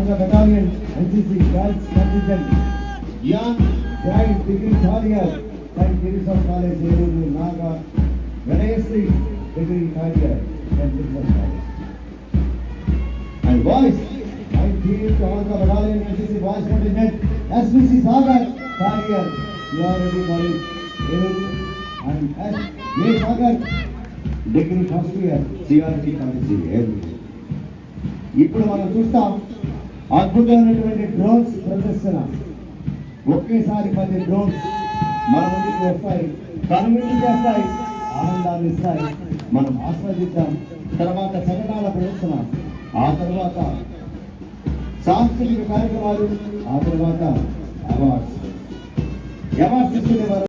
Arga Battalion, NCC, Girls Contingent, Young Giant Degree Third Year, St. Teresa's College, Eruru, Naga, Ganeshri Degree Third Year, St. Teresa's College. And boys, 19th Arga Battalion, NCC Boys Contingent, SVC Sagar, Third Year, you already college, Eruru, and A. Sagar, Degree First Year, CRT College, Eruru. ఇప్పుడు మనం చూస్తాం అద్భుతమైనటువంటి drones ప్రదర్శన. ఒకేసారి 10 drones మన ముందుకు వస్తాయి, కనువిందు చేస్తాయి, ఆనందాన్ని ఇస్తాయి. మనం ఆస్వాదిద్దాం. తర్వాత శకటాల ప్రదర్శన, ఆ తర్వాత సాంస్కృతిక కార్యక్రమాలు, ఆ తర్వాత అవార్డ్స్ ఇచ్చుకునేవారు.